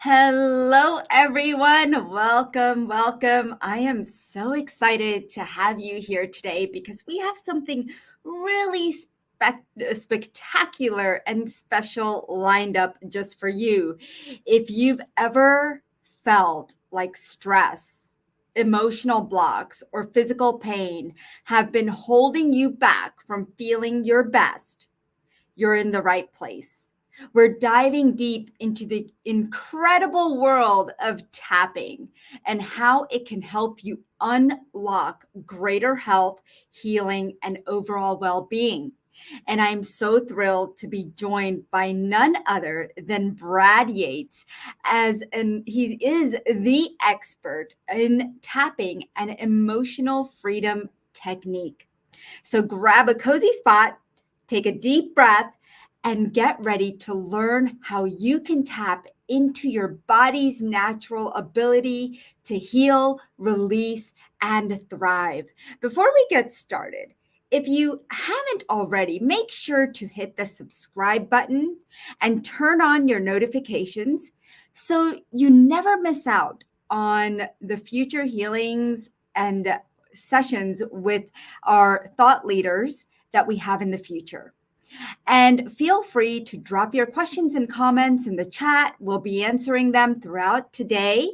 Hello, everyone. Welcome, welcome. I am so excited to have you here today because we have something really spectacular and special lined up just for you. If you've ever felt like stress, emotional blocks, or physical pain have been holding you back from feeling your best, you're in the right place. We're diving deep into the incredible world of tapping and how it can help you unlock greater health, healing, and overall well being. And I'm so thrilled to be joined by none other than Brad Yates, he is the expert in tapping and emotional freedom technique. So grab a cozy spot, take a deep breath, and get ready to learn how you can tap into your body's natural ability to heal, release, and thrive. Before we get started, if you haven't already, make sure to hit the subscribe button and turn on your notifications so you never miss out on the future healings and sessions with our thought leaders that we have in the future. And feel free to drop your questions and comments in the chat. We'll be answering them throughout today.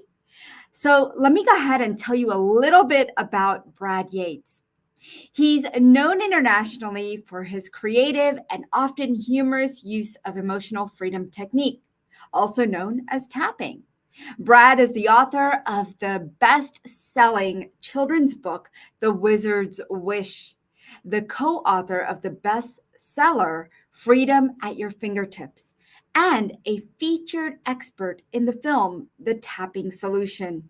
So let me go ahead and tell you a little bit about Brad Yates. He's known internationally for his creative and often humorous use of emotional freedom technique, also known as tapping. Brad is the author of the best-selling children's book, The Wizard's Wish, the co-author of the bestseller, Freedom at Your Fingertips, and a featured expert in the film, The Tapping Solution.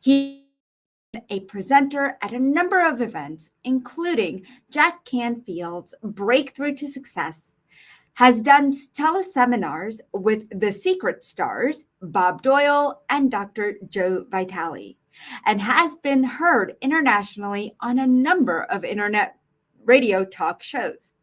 He's a presenter at a number of events, including Jack Canfield's Breakthrough to Success, has done teleseminars with the Secret Stars, Bob Doyle, and Dr. Joe Vitale, and has been heard internationally on a number of internet radio talk shows.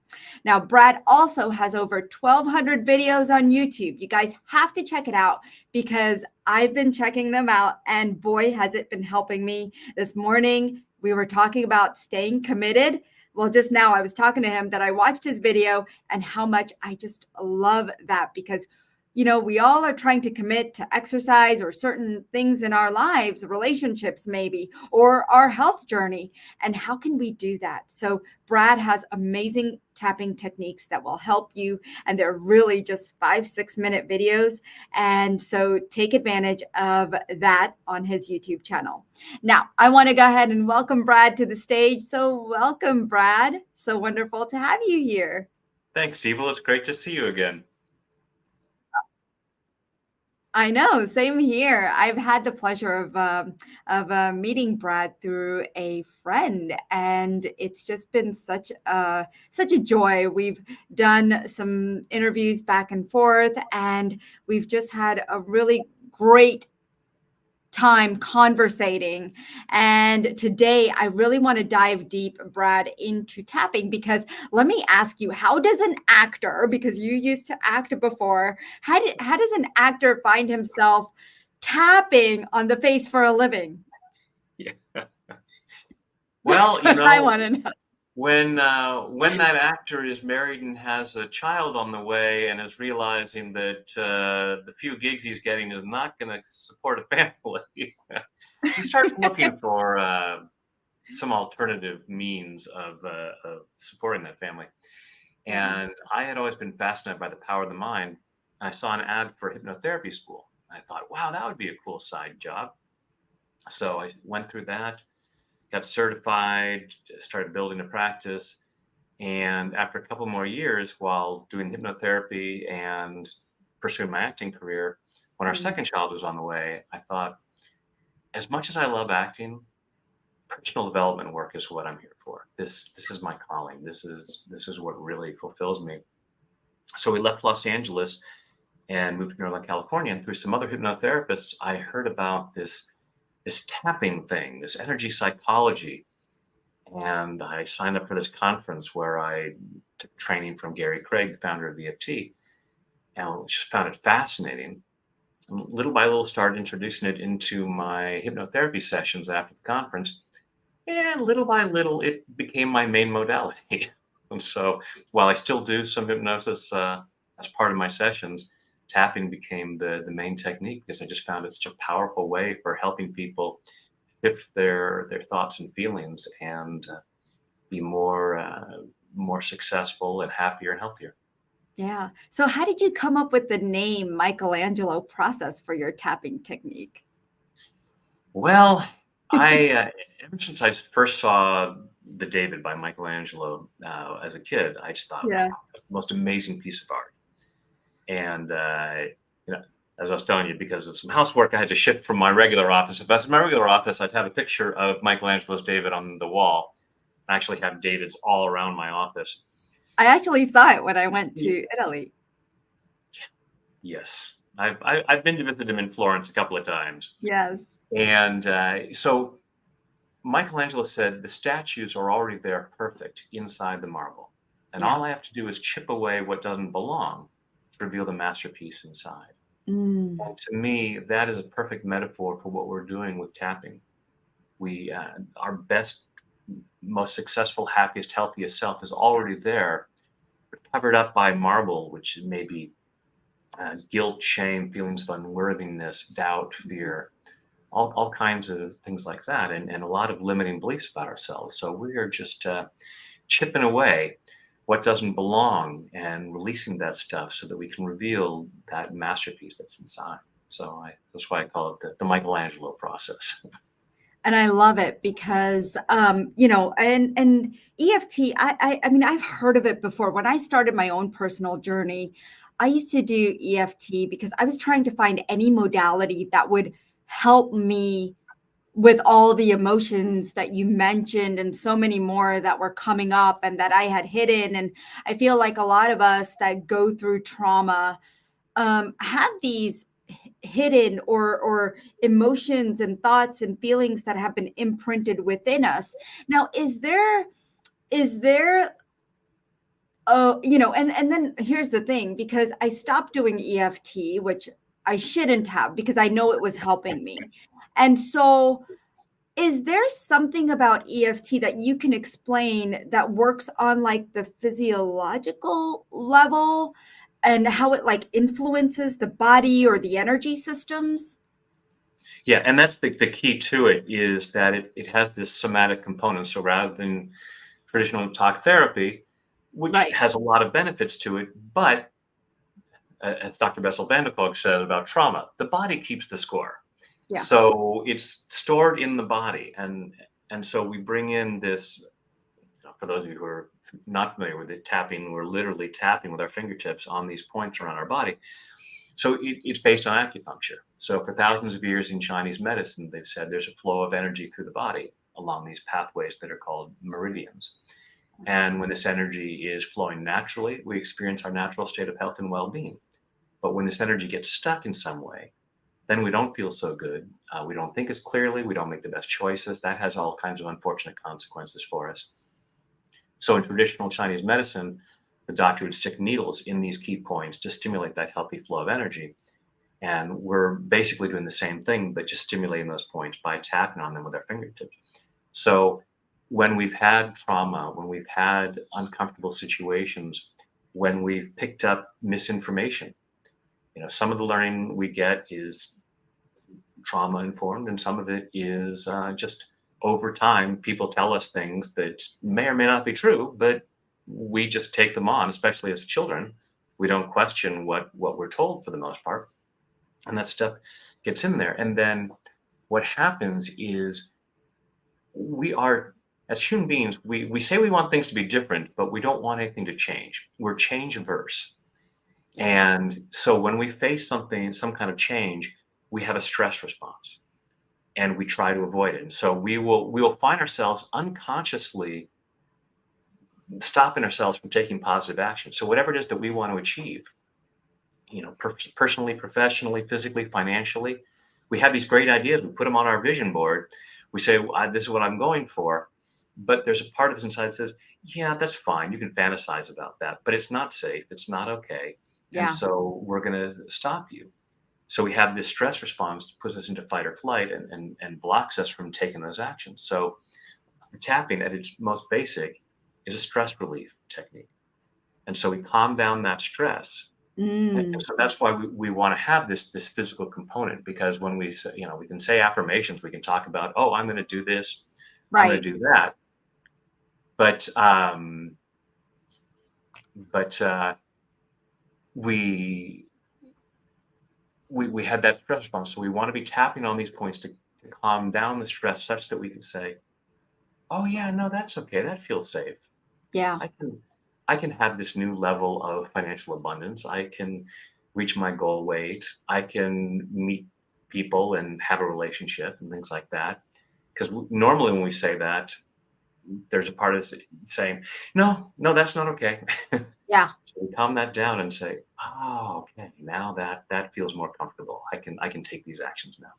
Now, Brad also has over 1,200 videos on YouTube. You guys have to check it out because I've been checking them out, and boy, has it been helping me. This morning, we were talking about staying committed. Well, just now I was talking to him that I watched his video and how much I just love that because, we all are trying to commit to exercise or certain things in our lives, relationships maybe, or our health journey. And how can we do that? So Brad has amazing tapping techniques that will help you. And they're really just 5-6 minute videos. And so take advantage of that on his YouTube channel. Now, I want to go ahead and welcome Brad to the stage. So welcome, Brad. So wonderful to have you here. Thanks, Dipal. It's great to see you again. I know, same here. I've had the pleasure of meeting Brad through a friend, and it's just been such a joy. We've done some interviews back and forth, and we've just had a really great time conversating. And today I really want to dive deep, Brad, into tapping because let me ask you, how does an actor, because you used to act before, how does an actor find himself tapping on the face for a living? Yeah. Well, I want to know. when that actor is married and has a child on the way and is realizing that the few gigs he's getting is not going to support a family, he starts looking for some alternative means of supporting that family. And I had always been fascinated by the power of the mind. I saw an ad for hypnotherapy school. I thought, wow, that would be a cool side job. So I went through that, got certified, started building a practice. And after a couple more years, while doing hypnotherapy and pursuing my acting career, when our second child was on the way, I thought, as much as I love acting, personal development work is what I'm here for. This is my calling. This is what really fulfills me. So we left Los Angeles and moved to Northern California. And through some other hypnotherapists, I heard about this tapping thing, this energy psychology. And I signed up for this conference where I took training from Gary Craig, the founder of EFT, and just found it fascinating. little by little started introducing it into my hypnotherapy sessions after the conference. And little by little, it became my main modality. And so while I still do some hypnosis as part of my sessions, tapping became the main technique because I just found it such a powerful way for helping people shift their thoughts and feelings and be more successful and happier and healthier. Yeah. So how did you come up with the name Michelangelo process for your tapping technique? Well, I ever since I first saw the David by Michelangelo as a kid, I just thought, wow, Yeah. that's the most amazing piece of art. And you know, as I was telling you, because of some housework, I had to shift from my regular office. If I was in my regular office, I'd have a picture of Michelangelo's David on the wall. I actually have Davids all around my office. I actually saw it when I went Ye- to Italy. Yes, I've been to visit him in Florence a couple of times, Yes. and so Michelangelo said the statues are already there, perfect inside the marble, and Yeah. all I have to do is chip away what doesn't belong to reveal the masterpiece inside. Mm. And to me, that is a perfect metaphor for what we're doing with tapping. We, our best, most successful, happiest, healthiest self is already there, but covered up by marble, which may be guilt, shame, feelings of unworthiness, doubt, fear, all kinds of things like that, and a lot of limiting beliefs about ourselves. So we are just chipping away what doesn't belong and releasing that stuff so that we can reveal that masterpiece that's inside. So that's why I call it the Michelangelo process. And I love it because, and EFT. I mean, I've heard of it before. When I started my own personal journey, I used to do EFT because I was trying to find any modality that would help me with all the emotions that you mentioned and so many more that were coming up and that I had hidden. And I feel like a lot of us that go through trauma have these hidden or emotions and thoughts and feelings that have been imprinted within us. Now, is there and then here's the thing, because I stopped doing EFT, which I shouldn't have, because I know it was helping me. And so is there something about EFT that you can explain that works on like the physiological level and how it like influences the body or the energy systems? Yeah, and that's the key to it is that it has this somatic component. So rather than traditional talk therapy, which Right. has a lot of benefits to it, but as Dr. Bessel van der Kolk said about trauma, the body keeps the score. Yeah. So it's stored in the body, and so we bring in this. For those of you who are not familiar with it, tapping, we're literally tapping with our fingertips on these points around our body. So it's based on acupuncture. So for thousands of years in Chinese medicine, they've said there's a flow of energy through the body along these pathways that are called meridians. And when this energy is flowing naturally, we experience our natural state of health and well-being. But when this energy gets stuck in some way, then we don't feel so good. We don't think as clearly. We don't make the best choices. That has all kinds of unfortunate consequences for us. So in traditional Chinese medicine, the doctor would stick needles in these key points to stimulate that healthy flow of energy. And we're basically doing the same thing, but just stimulating those points by tapping on them with our fingertips. So when we've had trauma, when we've had uncomfortable situations, when we've picked up misinformation, some of the learning we get is trauma informed, and some of it is just over time. People tell us things that may or may not be true, but we just take them on, especially as children. We don't question what we're told for the most part, and that stuff gets in there. And then what happens is we are, as human beings, we say we want things to be different, but we don't want anything to change. We're change averse. Yeah. And so when we face something, some kind of change, we have a stress response and we try to avoid it. And so we will find ourselves unconsciously stopping ourselves from taking positive action. So whatever it is that we want to achieve, personally, professionally, physically, financially, we have these great ideas. We put them on our vision board. We say, "This is what I'm going for." But there's a part of us inside that says, "Yeah, that's fine. You can fantasize about that, but it's not safe. It's not okay." And Yeah. so we're going to stop you. So we have this stress response that puts us into fight or flight and blocks us from taking those actions. So tapping at its most basic is a stress relief technique. And so we calm down that stress. And Mm, so that's why we want to have this physical component, because when we say, we can say affirmations, we can talk about, oh, I'm going to do this, I'm going right. to do that. But we we had that stress response. So we want to be tapping on these points to calm down the stress such that we can say, oh yeah, no, that's okay. That feels safe. Yeah. I can I can have this new level of financial abundance. I can reach my goal weight. I can meet people and have a relationship and things like that. Because normally when we say that, there's a part of us saying, no, no, that's not okay. Yeah. So we calm that down and say, oh, okay, now that feels more comfortable. I can take these actions now.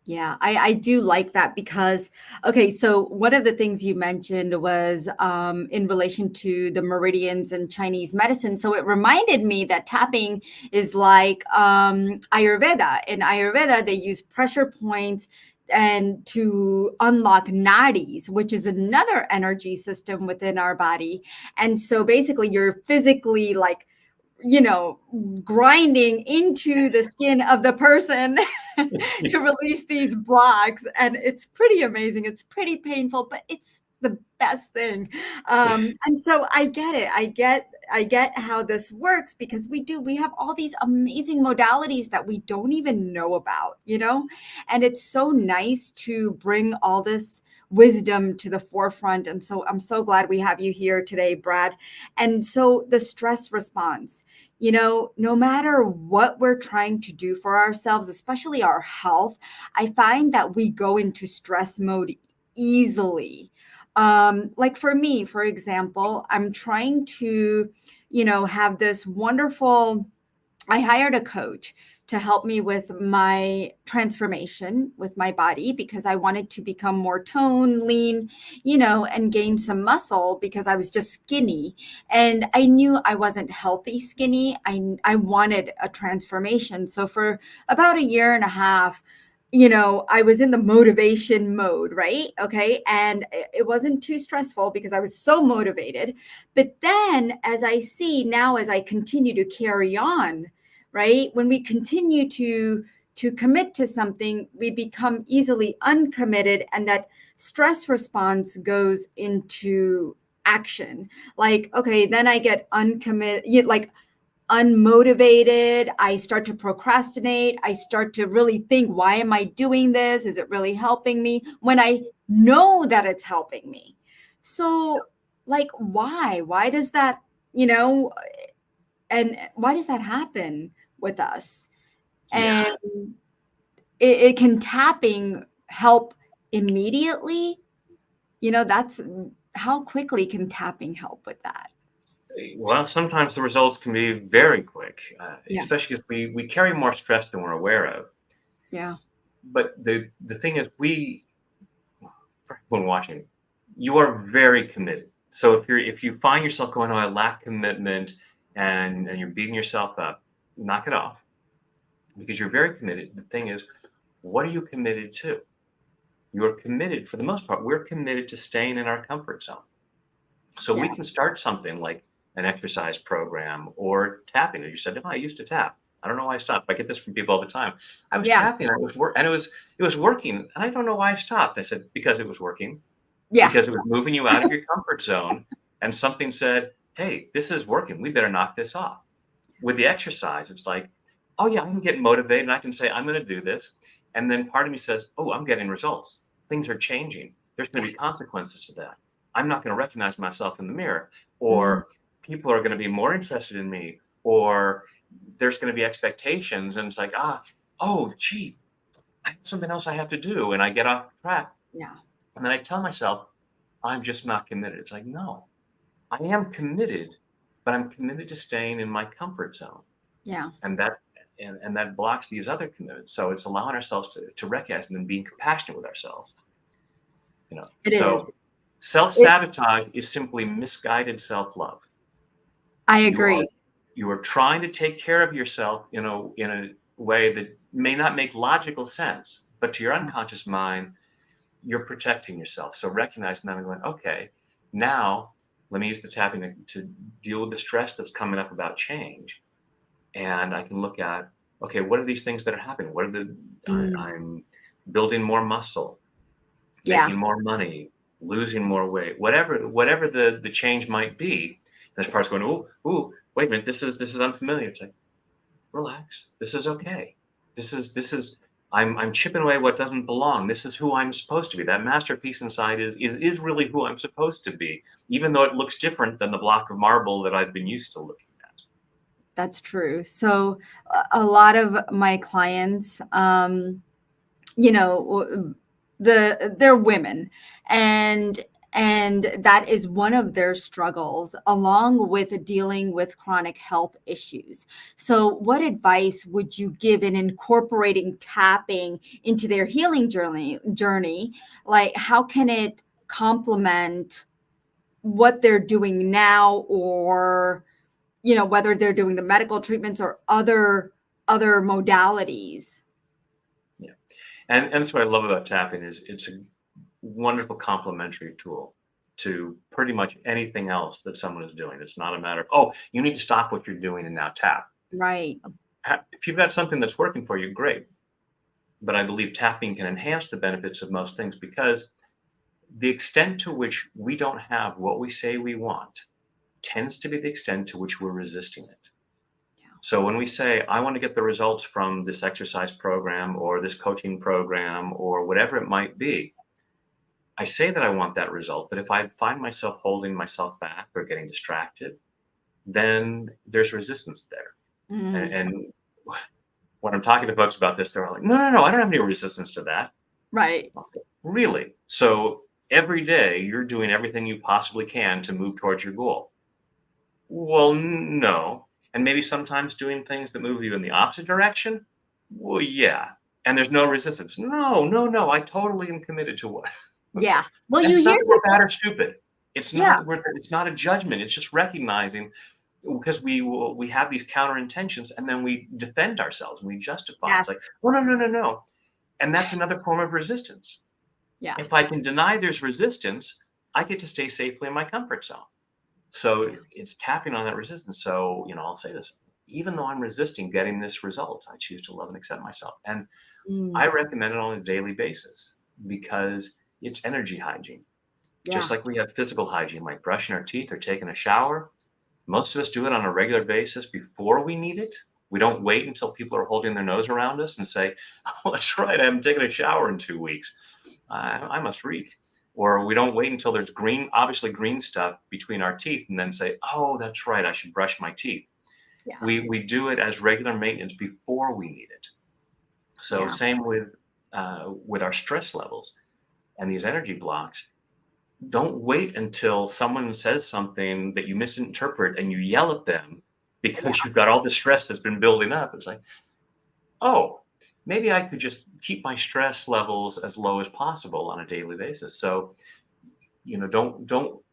Yeah, I do like that because, okay, so one of the things you mentioned was in relation to the meridians and Chinese medicine. So it reminded me that tapping is like Ayurveda. In Ayurveda, they use pressure points and to unlock nadis, which is another energy system within our body. And so basically, you're physically like, you know, grinding into the skin of the person to release these blocks. And it's pretty amazing. It's pretty painful, but it's the best thing. And so I get it. I get how this works because we have all these amazing modalities that we don't even know about, and it's so nice to bring all this wisdom to the forefront. And so I'm so glad we have you here today, Brad. And so the stress response, no matter what we're trying to do for ourselves, especially our health, I find that we go into stress mode easily. Like for me, for example, I'm trying to, have this wonderful, I hired a coach to help me with my transformation with my body because I wanted to become more toned, lean, and gain some muscle because I was just skinny. And I knew I wasn't healthy skinny. I wanted a transformation. So for about a year and a half, I was in the motivation mode, right? Okay. And it wasn't too stressful because I was so motivated. But then as I see now, as I continue to carry on, right, when we continue to commit to something, we become easily uncommitted, and that stress response goes into action. Like, okay, then I get uncommitted, like unmotivated. I start to procrastinate. I start to really think, why am I doing this? Is it really helping me? When I know that it's helping me. So, like, why? Why does that, and why does that happen with us? Yeah. And it can tapping help immediately? That's how quickly can tapping help with that? Well, sometimes the results can be very quick, Yeah. especially if we carry more stress than we're aware of. Yeah. But the thing is, for everyone watching, you are very committed. So if you find yourself going, oh, I lack commitment, and you're beating yourself up, knock it off because you're very committed. The thing is, what are you committed to? You're committed, for the most part, we're committed to staying in our comfort zone. So we Yeah. can start something like an exercise program or tapping. As you said, oh, I used to tap. I don't know why I stopped. I get this from people all the time. I was Yeah. tapping, and it was working, and I don't know why I stopped. I said, because it was working, Yeah. because it was moving you out of your comfort zone, and something said, hey, this is working. We better knock this off. With the exercise, it's like, oh yeah, I can get motivated and I can say, I'm going to do this. And then part of me says, oh, I'm getting results. Things are changing. There's going Yeah. to be consequences to that. I'm not going to recognize myself in the mirror, Mm, or people are going to be more interested in me, or there's going to be expectations. And it's like, oh, gee, I have something else I have to do. And I get off track. yeah. And then I tell myself, I'm just not committed. It's like, no, I am committed, but I'm committed to staying in my comfort zone. Yeah. And that blocks these other commitments. So it's allowing ourselves to recognize and then being compassionate with ourselves. It is. So It, self-sabotage is simply misguided self-love. I You are agree. you are trying to take care of yourself in a way that may not make logical sense, but to your unconscious mind, you're protecting yourself. So recognizing that and going, okay, now let me use the tapping to deal with the stress that's coming up about change. And I can look at, okay, what are these things that are happening? What are Mm. I'm building more muscle, Yeah. making more money, losing more weight, whatever the change might be. And this part's going, ooh, wait a minute, this is unfamiliar. It's like, relax. This is okay. This is I'm chipping away what doesn't belong. This is who I'm supposed to be. That masterpiece inside is really who I'm supposed to be, even though it looks different than the block of marble that I've been used to looking at. That's true. So a lot of my clients, you know, they're women, and that is one of their struggles, along with dealing with chronic health issues. So what advice would you give in incorporating tapping into their healing journey? Like, how can it complement what they're doing now, or whether they're doing the medical treatments or other modalities? Yeah, and that's what I love about tapping is it's a wonderful complementary tool to pretty much anything else that someone is doing. It's not a matter of, oh, you need to stop what you're doing and now tap. Right. If you've got something that's working for you, great. But I believe tapping can enhance the benefits of most things, because the extent to which we don't have what we say we want tends to be the extent to which we're resisting it. Yeah. So when we say, I want to get the results from this exercise program or this coaching program or whatever it might be, I say that I want that result, but if I find myself holding myself back or getting distracted, then there's resistance there. Mm. And when I'm talking to folks about this, they're all like, no, I don't have any resistance to that. Right. Really? So every day you're doing everything you possibly can to move towards your goal. Well, no. And maybe sometimes doing things that move you in the opposite direction? Well, yeah. And there's no resistance. No. I totally am committed to what. Yeah. Well, And you it's not hear that we're people. bad or stupid. It's not Yeah. that it's not a judgment. It's just recognizing, because we have these counter intentions and then we defend ourselves and we justify. It's like, Yes. oh, no. And that's another form of resistance. Yeah. If I can deny there's resistance, I get to stay safely in my comfort zone. So it's tapping on that resistance. So, I'll say this, even though I'm resisting getting this result, I choose to love and accept myself. And I Mm. recommend it on a daily basis because it's energy hygiene. Just Yeah. like we have physical hygiene, like brushing our teeth or taking a shower. Most of us do it on a regular basis before we need it. We don't wait until people are holding their nose around us and say, oh, that's right, I haven't taken a shower in 2 weeks. I must reek. Or we don't wait until there's obviously green stuff between our teeth and then say, oh, that's right, I should brush my teeth. Yeah. We do it as regular maintenance before we need it. So Yeah. same with our stress levels and these energy blocks. Don't wait until someone says something that you misinterpret and you yell at them Yeah. because you've got all the stress that's been building up. It's like, oh, maybe I could just keep my stress levels as low as possible on a daily basis. So, don't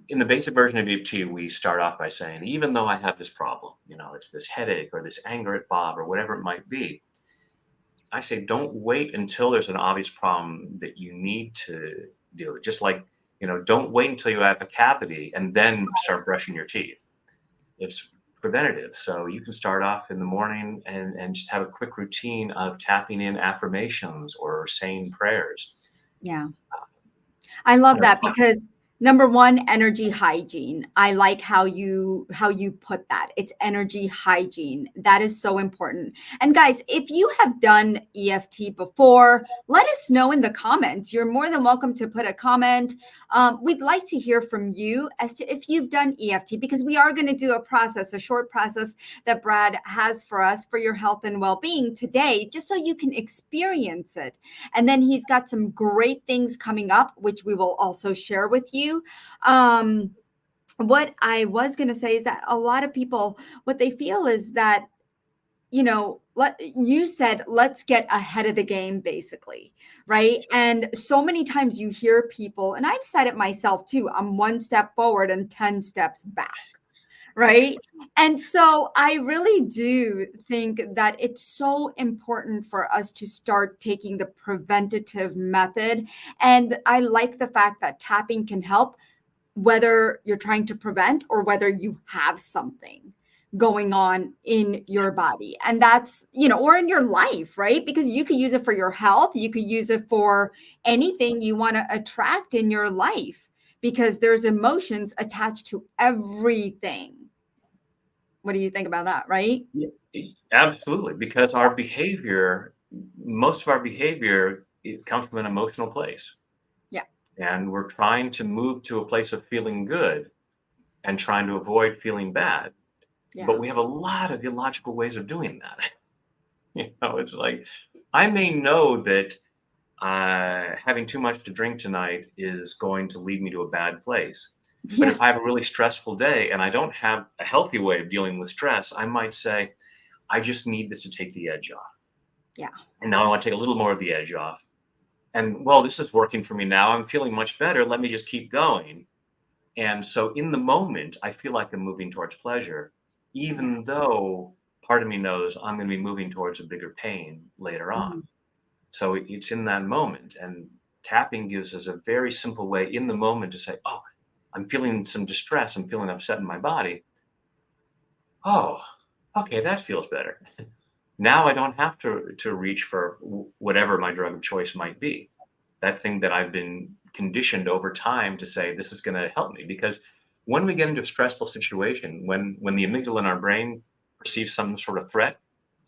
in the basic version of EFT, we start off by saying, even though I have this problem, it's this headache or this anger at Bob or whatever it might be, I say, don't wait until there's an obvious problem that you need to deal with. Just like, don't wait until you have a cavity and then start brushing your teeth. It's preventative. So you can start off in the morning and just have a quick routine of tapping in affirmations or saying prayers. Yeah. I love You know, that, because number one, energy hygiene. I like how you put that. It's energy hygiene. That is so important. And guys, if you have done EFT before, let us know in the comments. You're more than welcome to put a comment. We'd like to hear from you as to if you've done EFT, because we are going to do a short process that Brad has for us for your health and well-being today, just so you can experience it. And then he's got some great things coming up, which we will also share with you. What I was going to say is that a lot of people, what they feel is that, you said, let's get ahead of the game, basically, right? And so many times you hear people, and I've said it myself too, I'm one step forward and 10 steps back. right? And so I really do think that it's so important for us to start taking the preventative method. And I like the fact that tapping can help, whether you're trying to prevent or whether you have something going on in your body. And that's, or in your life, right? Because you could use it for your health, you could use it for anything you want to attract in your life, because there's emotions attached to everything. What do you think about that, right? Yeah, absolutely, because our behavior, most of our behavior, it comes from an emotional place. Yeah. And we're trying to move to a place of feeling good and trying to avoid feeling bad. But Yeah. we have a lot of illogical ways of doing that. It's like I may know that having too much to drink tonight is going to lead me to a bad place. But Yeah. if I have a really stressful day and I don't have a healthy way of dealing with stress, I might say, I just need this to take the edge off. Yeah. And now I want to take a little more of the edge off. And well, this is working for me now. I'm feeling much better. Let me just keep going. And so in the moment, I feel like I'm moving towards pleasure, Yeah. even though part of me knows I'm going to be moving towards a bigger pain later on. Mhm. So it's in that moment. And tapping gives us a very simple way in the moment to say, oh, I'm feeling some distress. I'm feeling upset in my body. Oh, okay, that feels better. Now I don't have to reach for whatever my drug of choice might be. That thing that I've been conditioned over time to say this is going to help me. Because when we get into a stressful situation, when the amygdala in our brain perceives some sort of threat,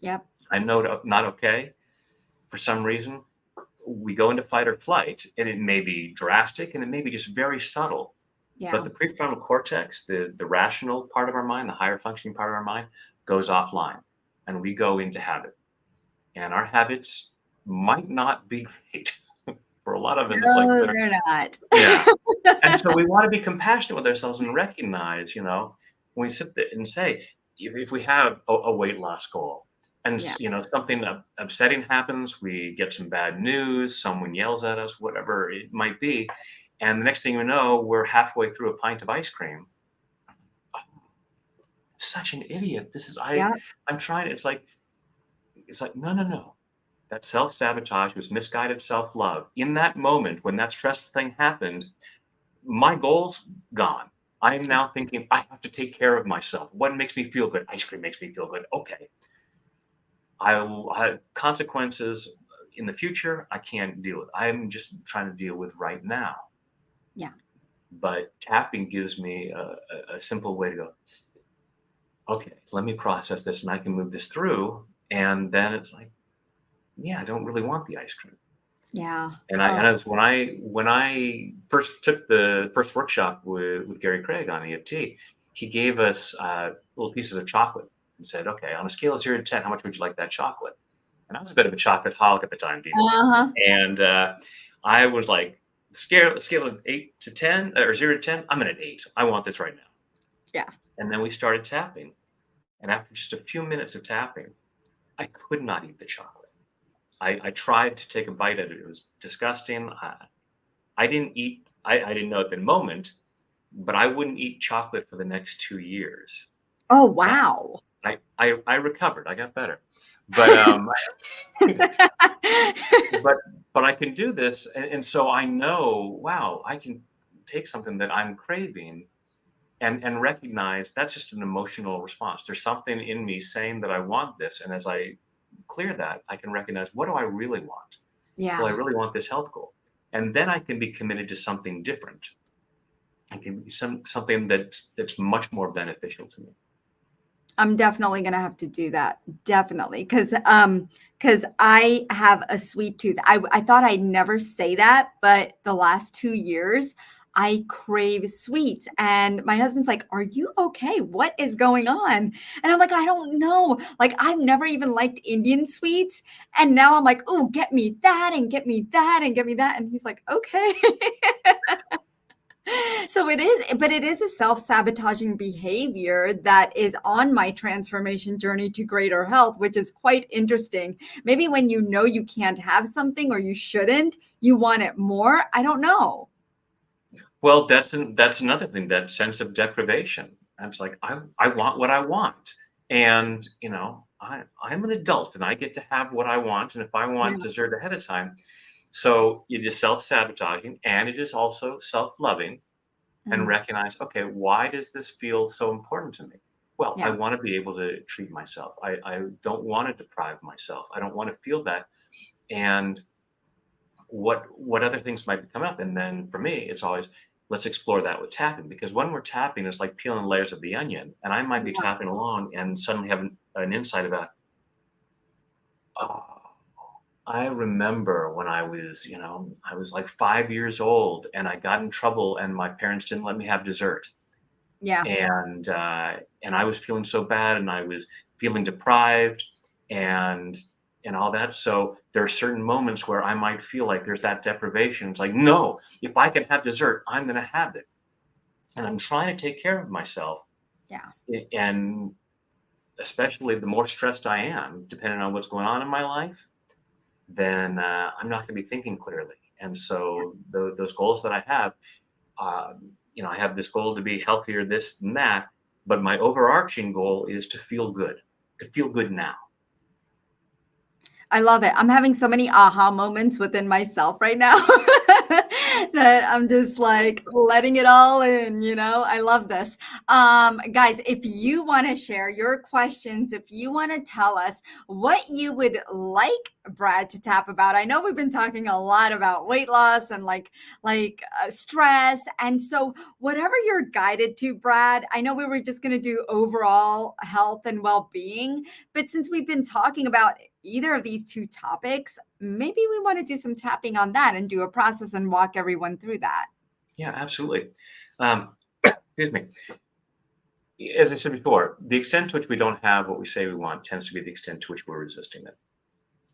Yep. I know not okay for some reason, we go into fight or flight, and it may be drastic and it may be just very subtle. But Yeah. the prefrontal cortex, the rational part of our mind, the higher functioning part of our mind, goes offline, and we go into habit. And our habits might not be great. For a lot of us, it's like No, they're, they're not. yeah. And so we want to be compassionate with ourselves and recognize, when we sit there and say, if we have a weight loss goal and, Yeah. something upsetting happens, we get some bad news, someone yells at us, whatever it might be. And the next thing you know, we're halfway through a pint of ice cream. Such an idiot. Yeah. I'm trying. It's like, no, no, no. That self-sabotage was misguided self-love. In that moment, when that stressful thing happened, my goal's gone. I am Yeah. now thinking, I have to take care of myself. What makes me feel good? Ice cream makes me feel good. Okay. I will have consequences in the future. I can't deal with. I'm just trying to deal with right now. Yeah. But tapping gives me a simple way to go, okay, let me process this and I can move this through. And then it's like, yeah, I don't really want the ice cream. Yeah. And I was when I first took the first workshop with Gary Craig on EFT, he gave us little pieces of chocolate and said, "Okay, on a scale of 0 to 10, how much would you like that chocolate?" And I was a bit of a chocolate holic at the time, Dipal, Uh-huh. and I was like, scale of 8 to 10 or 0 to 10, I'm at an 8. I want this right now. Yeah. And then we started tapping, and after just a few minutes of tapping, I could not eat the chocolate. I tried to take a bite at it. It was disgusting. I didn't eat. I didn't know at the moment, but I wouldn't eat chocolate for the next 2 years. Oh, Now, wow. I recovered. I got better, but but but I can do this, and so I know. Wow, I can take something that I'm craving and recognize that's just an emotional response. There's something in me saying that I want this, and as I clear that, I can recognize what do I really want. Well, I Yeah. really want this health goal, and then I can be committed to something different. I can be something that's much more beneficial to me. I'm definitely gonna have to do that. Definitely. Because I have a sweet tooth. I thought I'd never say that, but the last 2 years I crave sweets. And my husband's like, "Are you okay? What is going on?" And I'm like, "I don't know. Like, I've never even liked Indian sweets. And now I'm like, oh, get me that and get me that and get me that." And he's like, "Okay." So it is, but it is a self-sabotaging behavior that is on my transformation journey to greater health, which is quite interesting. Maybe when you know you can't have something or you shouldn't, you want it more. I don't know. Well, that's another thing. That sense of deprivation. And it's like, I want what I want. And, I'm an adult and I get to have what I want. And if I Yeah. want dessert ahead of time, so it is self-sabotaging and it is also self-loving, and Mm, recognize, okay, why does this feel so important to me? Well, I yeah. want to be able to treat myself. I don't want to deprive myself. I don't want to feel that. And what other things might be coming up? And then for me, it's always, let's explore that with tapping, because when we're tapping, it's like peeling layers of the onion. And I might be Yeah. tapping along and suddenly have an insight about, oh, I remember when I was like 5 years old and I got in trouble and my parents didn't let me have dessert. Yeah. And I was feeling so bad and I was feeling deprived and and all that. So there are certain moments where I might feel like there's that deprivation. It's like, no, if I can have dessert, I'm going to have it. And I'm trying to take care of myself. Yeah. And especially the more stressed I am, depending on what's going on in my life, then I'm not going to be thinking clearly. And so those goals that I have, I have this goal to be healthier, this and that, but my overarching goal is to feel good now. I love it. I'm having so many aha moments within myself right now that I'm just like letting it all in, you know? I love this. Guys, if you want to share your questions, if you want to tell us what you would like Brad to tap about. I know we've been talking a lot about weight loss and stress. And so whatever you're guided to, Brad, I know we were just going to do overall health and well-being, but since we've been talking about either of these two topics, maybe we want to do some tapping on that and do a process and walk everyone through that. Yeah, absolutely. Excuse me. As I said before, the extent to which we don't have what we say we want tends to be the extent to which we're resisting it.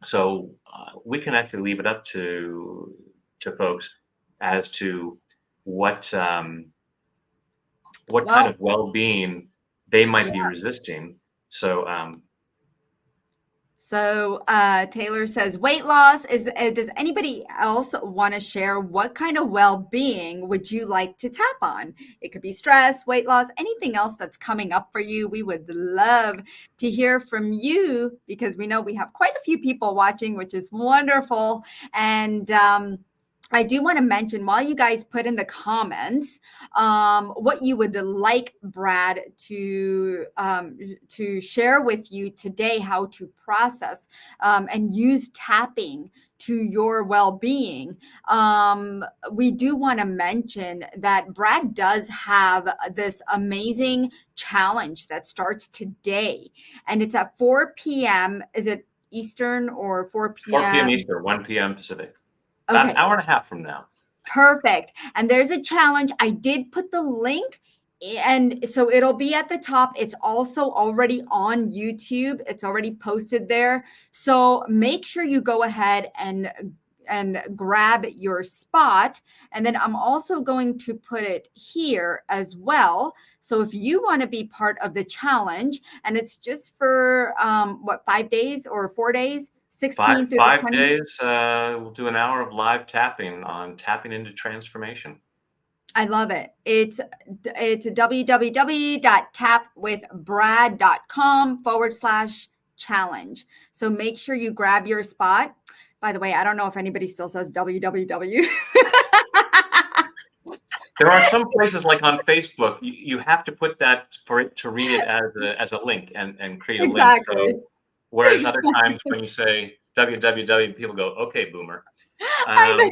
So we can actually leave it up to folks as to what what kind Well, of well-being they might yeah. be resisting. So So Taylor says weight loss is. Does anybody else want to share what kind of well-being would you like to tap on? It could be stress, weight loss, anything else that's coming up for you. We would love to hear from you because we know we have quite a few people watching, which is wonderful. And I do want to mention while you guys put in the comments what you would like Brad to share with you today, how to process and use tapping to your well-being. We do want to mention that Brad does have this amazing challenge that starts today, and it's at 4 p.m. Is it Eastern or 4 4 p.m. p.m.? Eastern, 1 p.m. Pacific, about an Okay, hour and a half from now. perfect. And there's a challenge. I did put the link, and so it'll be at the top. It's also already on YouTube. It's already posted there. So make sure you go ahead and grab your spot. And then I'm also going to put it here as well. So if you want to be part of the challenge, and it's just for 5 days or 4 days, 16 Five through the five 20. days, we'll do an hour of live tapping on tapping into transformation. I love it. It's www.tapwithbrad.com/challenge. So make sure you grab your spot. By the way, I don't know if anybody still says www. There are some places like on Facebook, you have to put that for it to read it as a link and create a link. Exactly. So whereas other times when you say www, people go, okay, boomer. I Um, know.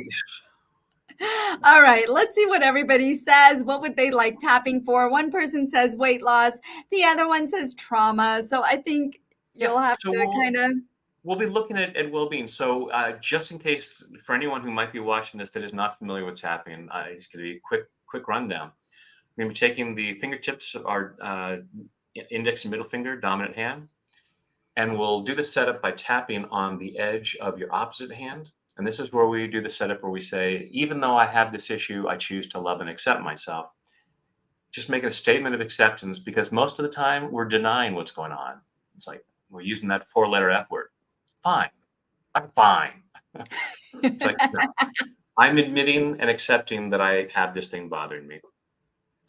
All right, let's see what everybody says. What would they like tapping for? One person says weight loss, the other one says trauma. So I think yeah, you'll have so to kind of. we'll be looking at well-being. So just in case for anyone who might be watching this that is not familiar with tapping, I just going to be a quick rundown. We're going to be taking the fingertips of our index and middle finger, dominant hand, and we'll do the setup by tapping on the edge of your opposite hand. And this is where we do the setup where we say, even though I have this issue, I choose to love and accept myself. Just make a statement of acceptance, because most of the time we're denying what's going on. It's like we're using that 4-letter F word. Fine. I'm fine. It's like, no, I'm admitting and accepting that I have this thing bothering me.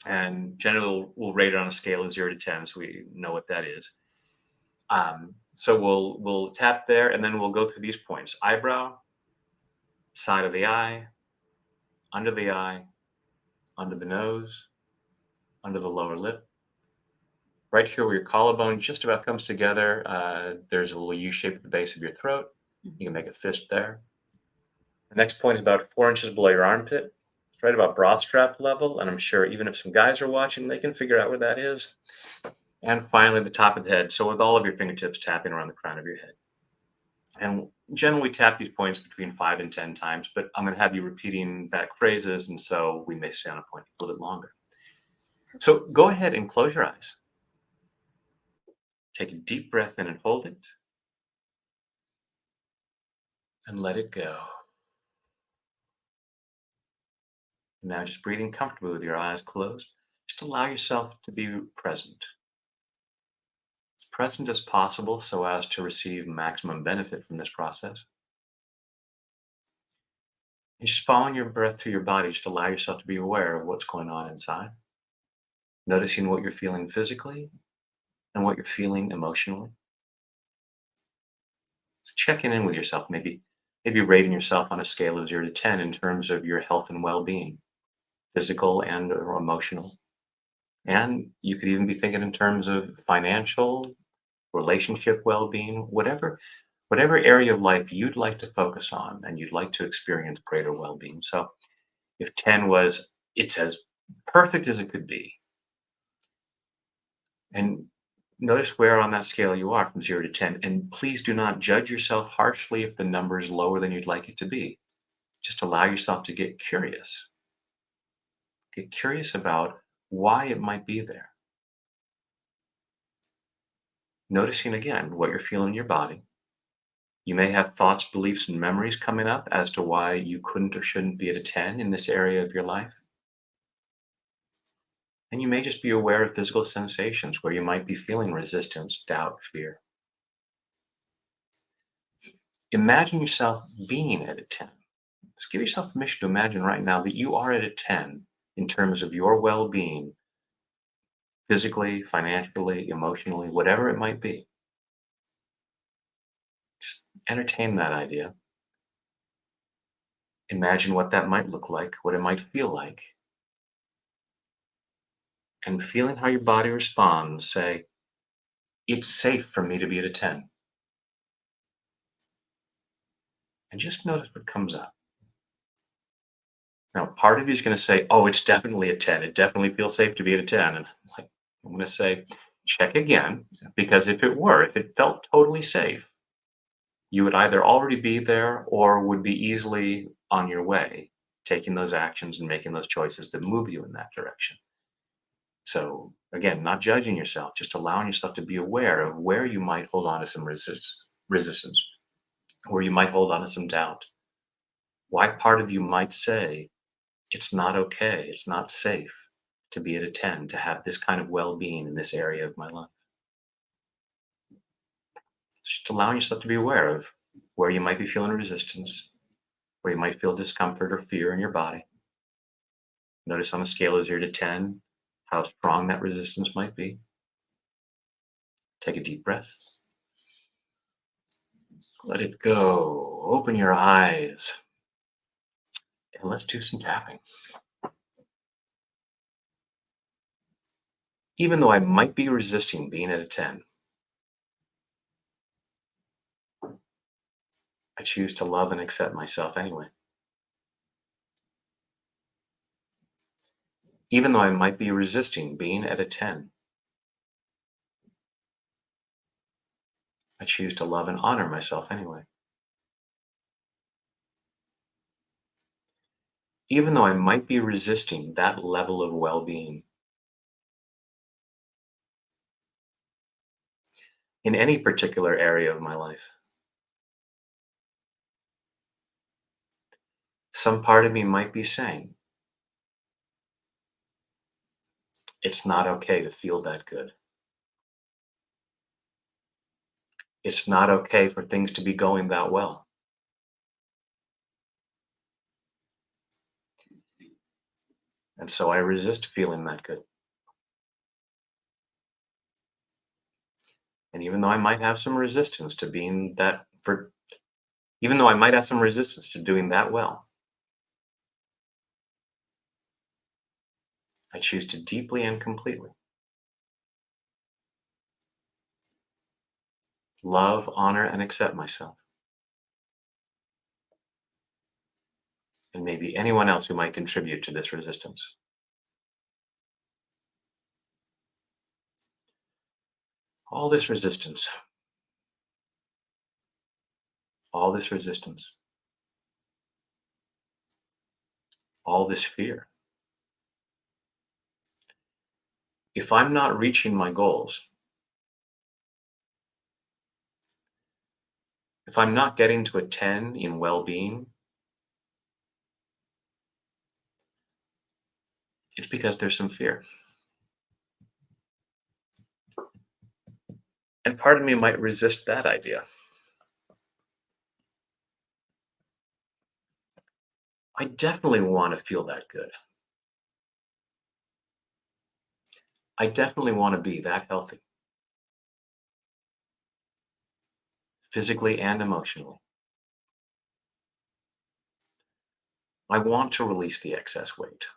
And generally we'll rate it on a scale of 0 to 10, so we know what that is. So we'll tap there, and then we'll go through these points: eyebrow, side of the eye, eye, under the nose, under the lower lip. Right here where your collarbone just about comes together, there's a little U shape at the base of your throat. You can make a fist there. The next point is about 4 inches below your armpit. It's right about bra strap level, and I'm sure even if some guys are watching, they can figure out where that is. And finally, the top of the head. So with all of your fingertips tapping around the crown of your head. And generally tap these points between 5 and 10 times, but I'm going to have you repeating back phrases, and so we may stay on a point a little bit longer. So go ahead and close your eyes. Take a deep breath in and hold it, and let it go. Now just breathing comfortably with your eyes closed. Just allow yourself to be present. As present as possible so as to receive maximum benefit from this process. And just following your breath through your body, just allow yourself to be aware of what's going on inside. Noticing what you're feeling physically and what you're feeling emotionally. So checking in with yourself, maybe rating yourself on a scale of 0 to 10 in terms of your health and well-being, physical and or emotional. And you could even be thinking in terms of financial, relationship well-being, whatever area of life you'd like to focus on and you'd like to experience greater well-being. So if 10 was, it's as perfect as it could be. And notice where on that scale you are from 0 to 10. And please do not judge yourself harshly if the number is lower than you'd like it to be. Just allow yourself to get curious. Get curious about why it might be there. Noticing again what you're feeling in your body. You may have thoughts, beliefs, and memories coming up as to why you couldn't or shouldn't be at a 10 in this area of your life. And you may just be aware of physical sensations where you might be feeling resistance, doubt, fear. Imagine yourself being at a 10. Just give yourself permission to imagine right now that you are at a 10 in terms of your well-being, physically, financially, emotionally, whatever it might be. Just entertain that idea. Imagine what that might look like, what it might feel like. And feeling how your body responds, say, it's safe for me to be at a 10. And just notice what comes up. Now, part of you is going to say, oh, it's definitely a 10. It definitely feels safe to be at a 10. And I'm going to say, check again, because if it felt totally safe, you would either already be there or would be easily on your way, taking those actions and making those choices that move you in that direction. So again, not judging yourself, just allowing yourself to be aware of where you might hold on to some resistance, where you might hold on to some doubt. Why part of you might say, it's not okay, it's not safe to be at a 10, to have this kind of well-being in this area of my life. Just allowing yourself to be aware of where you might be feeling resistance, where you might feel discomfort or fear in your body. Notice on a scale of 0 to 10 how strong that resistance might be. Take a deep breath. Let it go. Open your eyes. And let's do some tapping. Even though I might be resisting being at a 10, I choose to love and accept myself anyway. Even though I might be resisting being at a 10, I choose to love and honor myself anyway. Even though I might be resisting that level of well-being, in any particular area of my life, some part of me might be saying, it's not okay to feel that good. It's not okay for things to be going that well. And so I resist feeling that good. And even though I might have some resistance to being that, even though I might have some resistance to doing that well, I choose to deeply and completely love, honor, and accept myself. And maybe anyone else who might contribute to this resistance. All this resistance, all this resistance, all this fear. If I'm not reaching my goals, if I'm not getting to a 10 in well-being, it's because there's some fear. And part of me might resist that idea. I definitely want to feel that good. I definitely want to be that healthy, physically and emotionally. I want to release the excess weight.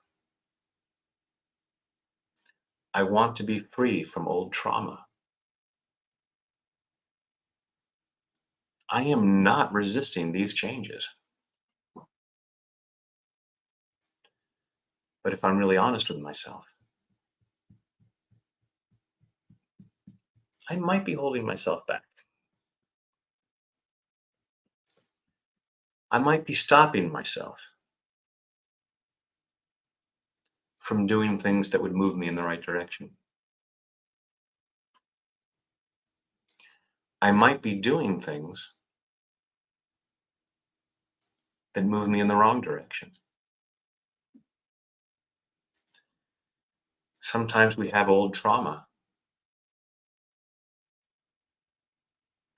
I want to be free from old trauma. I am not resisting these changes. But if I'm really honest with myself, I might be holding myself back. I might be stopping myself from doing things that would move me in the right direction. I might be doing things that move me in the wrong direction. Sometimes we have old trauma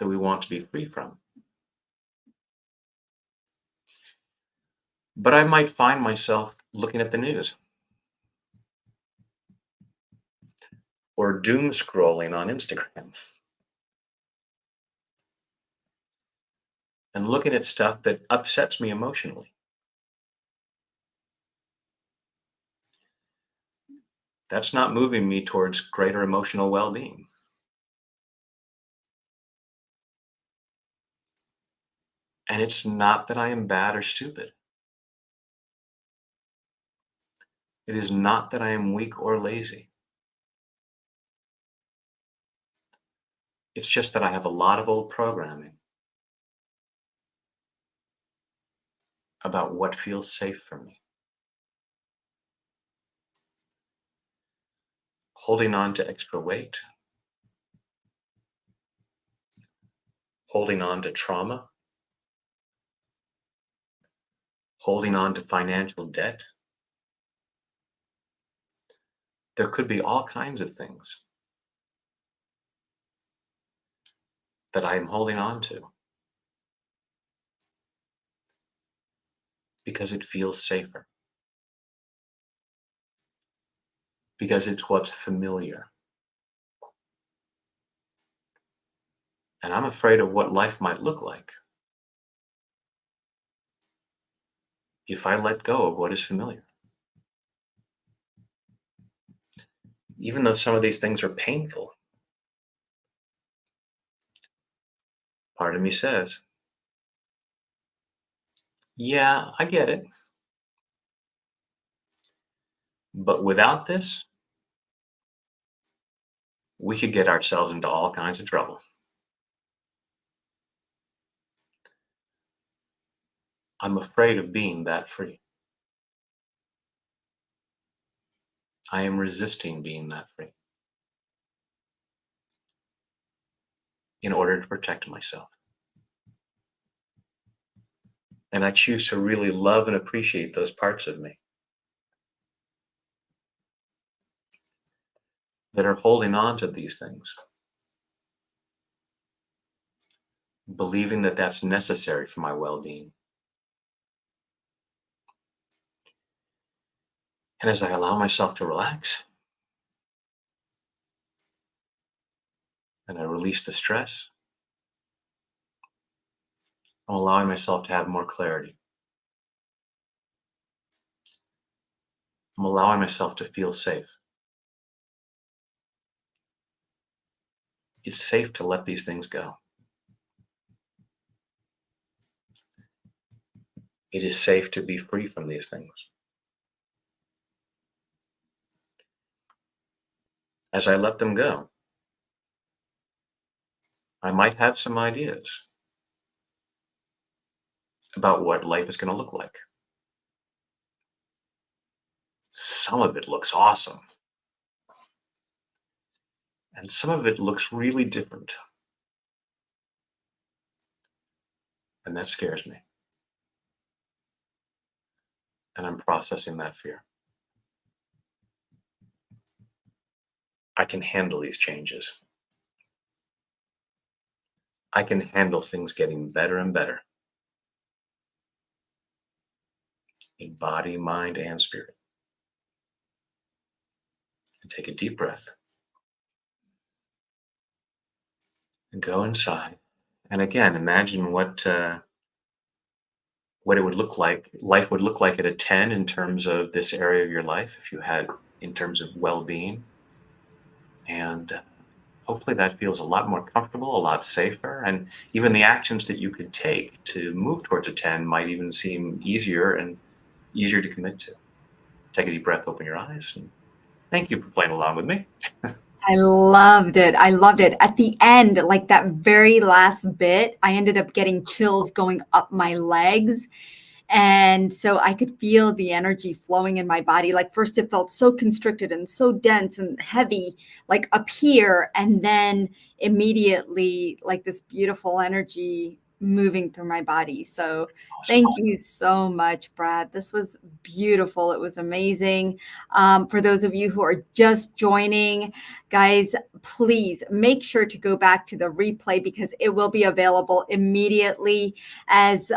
that we want to be free from. But I might find myself looking at the news or doom scrolling on Instagram and looking at stuff that upsets me emotionally. That's not moving me towards greater emotional well-being. And it's not that I am bad or stupid. It is not that I am weak or lazy. It's just that I have a lot of old programming about what feels safe for me. Holding on to extra weight, holding on to trauma, holding on to financial debt. There could be all kinds of things that I am holding on to because it feels safer, because it's what's familiar. And I'm afraid of what life might look like if I let go of what is familiar. Even though some of these things are painful, part of me says, yeah, I get it. But without this, we could get ourselves into all kinds of trouble. I'm afraid of being that free. I am resisting being that free in order to protect myself. And I choose to really love and appreciate those parts of me that are holding on to these things, believing that that's necessary for my well-being. And as I allow myself to relax and I release the stress, I'm allowing myself to have more clarity. I'm allowing myself to feel safe. It's safe to let these things go. It is safe to be free from these things. As I let them go, I might have some ideas about what life is going to look like. Some of it looks awesome, and some of it looks really different. And that scares me. And I'm processing that fear. I can handle these changes. I can handle things getting better and better in body, mind, and spirit. And take a deep breath and go inside. And again, imagine what it would look like, life would look like at a 10 in terms of this area of your life, if you had in terms of well-being. And hopefully that feels a lot more comfortable, a lot safer. And even the actions that you could take to move towards a 10 might even seem easier and easier to commit to. Take a deep breath, open your eyes, and thank you for playing along with me. I loved it. I loved it. At the end, like that very last bit, I ended up getting chills going up my legs. And so I could feel the energy flowing in my body. Like first it felt so constricted and so dense and heavy, like up here. And then immediately like this beautiful energy moving through my body. So Awesome. thank you so much, Brad. This was beautiful. It was amazing. For those of you who are just joining, guys, please make sure to go back to the replay because it will be available immediately as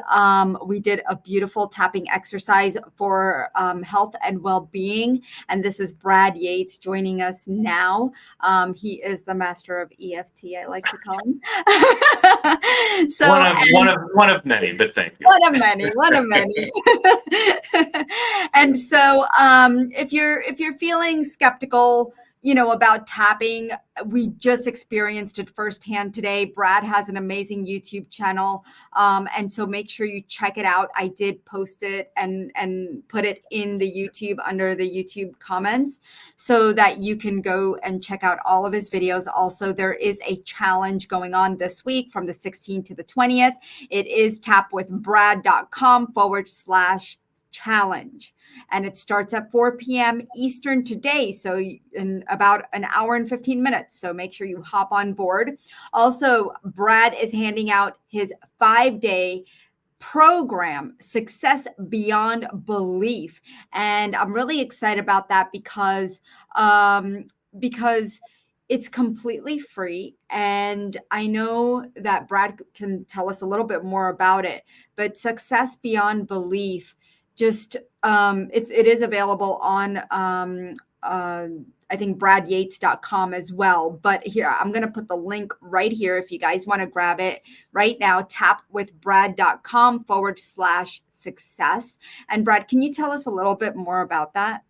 we did a beautiful tapping exercise for health and well-being. And this is Brad Yates joining us now. He is the master of EFT, I like to call him. So one of many, but thank you. One of many, one of many. And so if you're feeling skeptical, about tapping, we just experienced it firsthand today. Brad has an amazing YouTube channel. And so make sure you check it out. I did post it and put it in the YouTube under the YouTube comments so that you can go and check out all of his videos. Also, there is a challenge going on this week from the 16th to the 20th. It is tapwithbrad.com/challenge. And it starts at 4 p.m. Eastern today. So in about an hour and 15 minutes. So make sure you hop on board. Also, Brad is handing out his 5-day program, Success Beyond Belief. And I'm really excited about that because it's completely free. And I know that Brad can tell us a little bit more about it, but Success Beyond Belief, just it is available on I think bradyates.com as well. But here, I'm going to put the link right here if you guys want to grab it right now. tapwithbrad.com/success. And Brad, can you tell us a little bit more about that?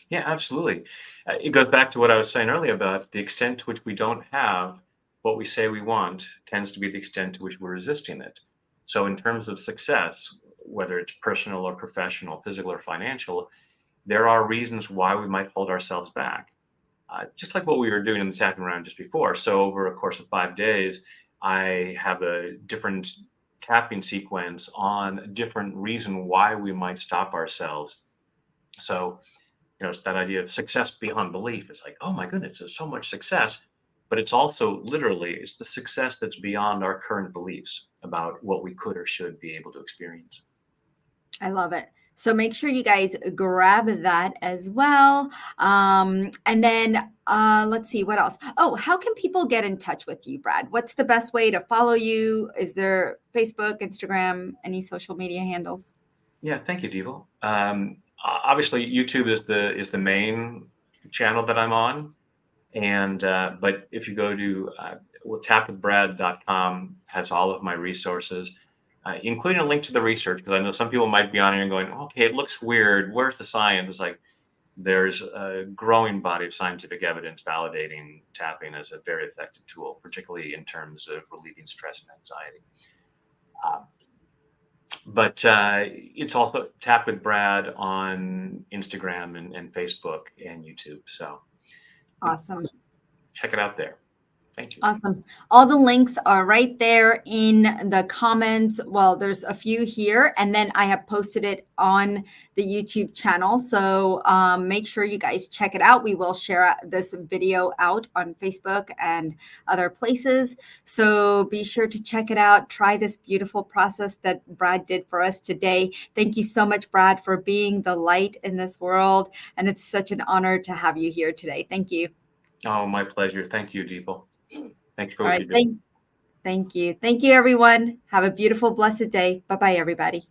Yeah, absolutely. It goes back to what I was saying earlier about the extent to which we don't have what we say we want tends to be the extent to which we're resisting it. So in terms of success, whether it's personal or professional, physical or financial, there are reasons why we might hold ourselves back. Just like what we were doing in the tapping round just before. So over a course of 5 days, I have a different tapping sequence on a different reason why we might stop ourselves. So, it's that idea of success beyond belief. It's like, oh my goodness, there's so much success. But it's also literally, it's the success that's beyond our current beliefs about what we could or should be able to experience. I love it. So make sure you guys grab that as well. And then let's see what else. Oh, how can people get in touch with you, Brad? What's the best way to follow you? Is there Facebook, Instagram, any social media handles? Yeah, thank you, Dipal. Obviously, YouTube is the main channel that I'm on. And but if you go to tapwithbrad.com, has all of my resources, including a link to the research, because I know some people might be on here and going, okay, it looks weird. Where's the science? It's like there's a growing body of scientific evidence validating tapping as a very effective tool, particularly in terms of relieving stress and anxiety. But it's also Tap with Brad on Instagram and Facebook and YouTube. So Awesome. check it out there. Thank you. Awesome. All the links are right there in the comments. Well, there's a few here, and then I have posted it on the YouTube channel. So make sure you guys check it out. We will share this video out on Facebook and other places. So be sure to check it out. Try this beautiful process that Brad did for us today. Thank you so much, Brad, for being the light in this world. And it's such an honor to have you here today. Thank you. Oh, my pleasure. Thank you, Dipal. Thanks for All what right. you do. Thank you. Thank you, everyone. Have a beautiful, blessed day. Bye-bye, everybody.